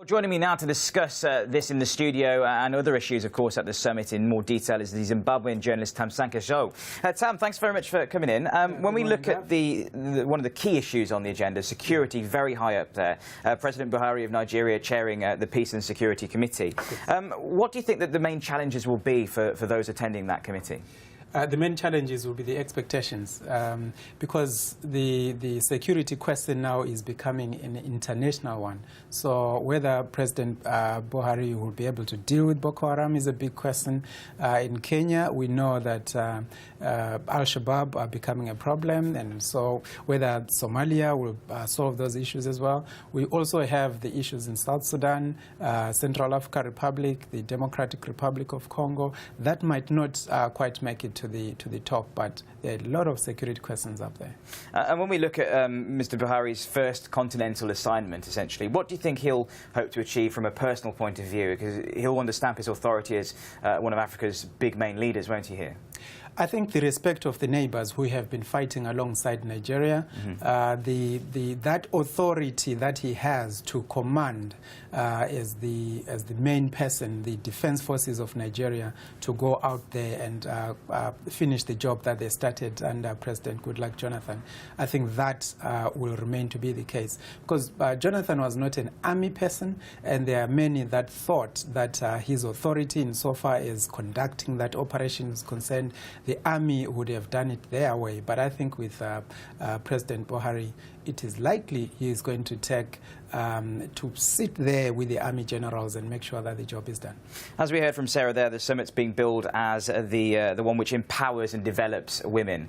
Joining me now to discuss this in the studio and other issues, of course, at the summit in more detail is the Zimbabwean journalist Thamsanqa Zhou. Tam, thanks very much for coming in. When we look at one of the key issues on the agenda, security, very high up there. President Buhari of Nigeria chairing the Peace and Security Committee. What do you think that the main challenges will be for those attending that committee? The main challenges will be the expectations, because the security question now is becoming an international one. So whether President Buhari will be able to deal with Boko Haram is a big question. In Kenya, we know that Al-Shabaab are becoming a problem, and so whether Somalia will solve those issues as well. We also have the issues in South Sudan, Central African Republic, the Democratic Republic of Congo. That might not quite make it to the top, but there are a lot of security questions up there. And when we look at Mr. Buhari's first continental assignment, essentially, what do you think he'll hope to achieve from a personal point of view? Because he'll want to stamp his authority as one of Africa's big main leaders, won't he, here? I think the respect of the neighbors who have been fighting alongside Nigeria, that authority that he has to command as the main person, the defense forces of Nigeria, to go out there and finish the job that they started under President Goodluck Jonathan. I think that will remain to be the case, because Jonathan was not an army person, and there are many that thought that his authority insofar as conducting that operation is concerned, the army would have done it their way. But I think with President Buhari, it is likely he is going to take to sit there with the army generals and make sure that the job is done. As we heard from Sarah there, the summit's being billed as the one which empowers and develops women.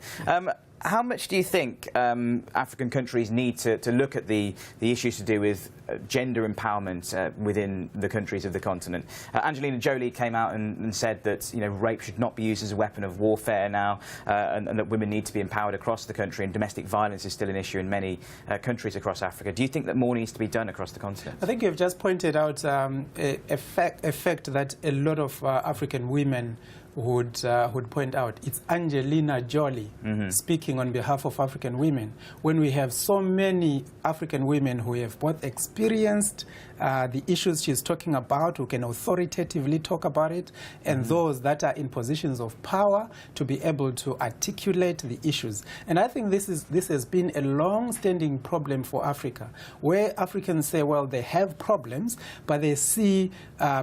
How much do you think African countries need to look at the issues to do with gender empowerment within the countries of the continent? Angelina Jolie came out and said that rape should not be used as a weapon of warfare now, and that women need to be empowered across the country, and domestic violence is still an issue in many countries across Africa. Do you think that more needs to be done across the continent? I think you've just pointed out a fact that a lot of African women would point out. It's Angelina Jolie speaking on behalf of African women, when we have so many African women who have both experienced the issues she's talking about, who can authoritatively talk about it, and those that are in positions of power to be able to articulate the issues. And I think this has been a long-standing problem for Africa, where Africans say, well, they have problems, but they see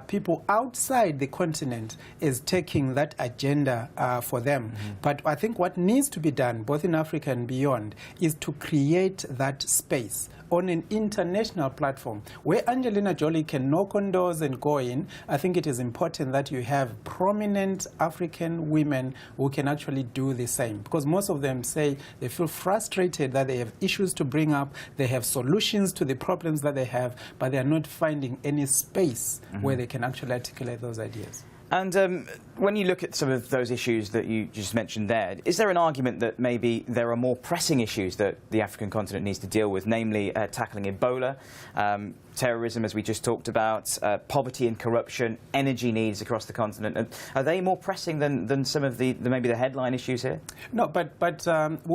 people outside the continent as taking that agenda for them. But I think what needs to be done, both in Africa and beyond, is to create that space on an international platform where Angelina Jolie can knock on doors and go in. I think it is important that you have prominent African women who can actually do the same, because most of them say they feel frustrated that they have issues to bring up, they have solutions to the problems that they have, but they are not finding any space where they can actually articulate those ideas. And when you look at some of those issues that you just mentioned there, is there an argument that maybe there are more pressing issues that the African continent needs to deal with, namely tackling Ebola, terrorism, as we just talked about, poverty and corruption, energy needs across the continent? And are they more pressing than some of maybe the headline issues here? No, but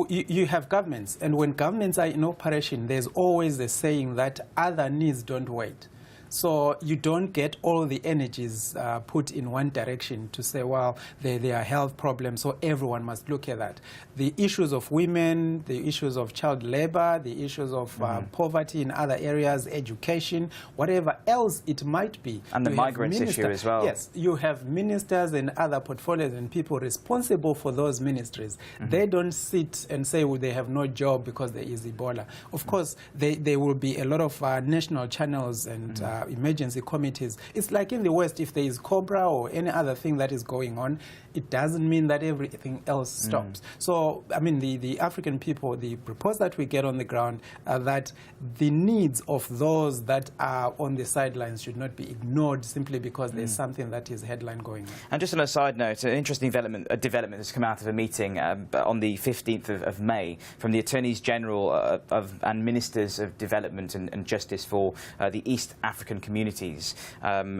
you have governments, and when governments are in operation, there's always the saying that other needs don't wait. So you don't get all the energies put in one direction to say, well, there are health problems, so everyone must look at that. The issues of women, the issues of child labor, the issues of poverty in other areas, education, whatever else it might be. And the migrants issue as well. Yes, you have ministers and other portfolios and people responsible for those ministries. They don't sit and say, well, they have no job because there is Ebola. Of course, there will be a lot of national channels and emergency committees. It's like in the West, if there is Cobra or any other thing that is going on, it doesn't mean that everything else stops. So, I mean, the African people, the reports that we get on the ground are that the needs of those that are on the sidelines should not be ignored simply because there's something that is headline going on. And just on a side note, an interesting development has come out of a meeting on the 15th of May from the Attorneys General and Ministers of Development and Justice for the East African African communities.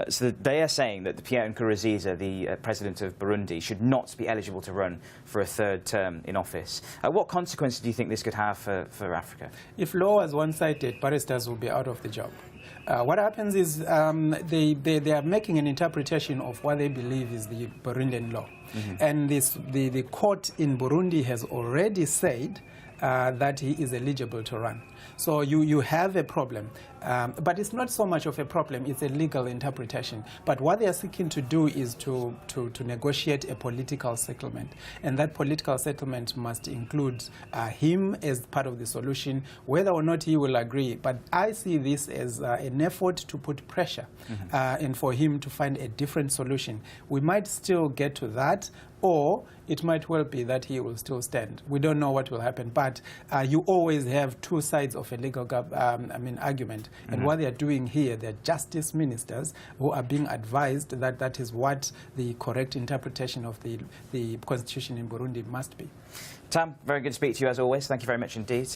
So they are saying that Pierre Nkurunziza, the president of Burundi, should not be eligible to run for a third term in office. What consequences do you think this could have for Africa? If law was one-sided, barristers will be out of the job. What happens is they are making an interpretation of what they believe is the Burundian law. And the court in Burundi has already said that he is eligible to run. So you have a problem. But it's not so much of a problem, it's a legal interpretation. But what they are seeking to do is to negotiate a political settlement. And that political settlement must include him as part of the solution, whether or not he will agree. But I see this as an effort to put pressure and for him to find a different solution. We might still get to that, or it might well be that he will still stand. We don't know what will happen, but you always have two sides of a legal argument. And what they are doing here, they're justice ministers who are being advised that that is what the correct interpretation of the constitution in Burundi must be. Tam, very good to speak to you as always. Thank you very much indeed.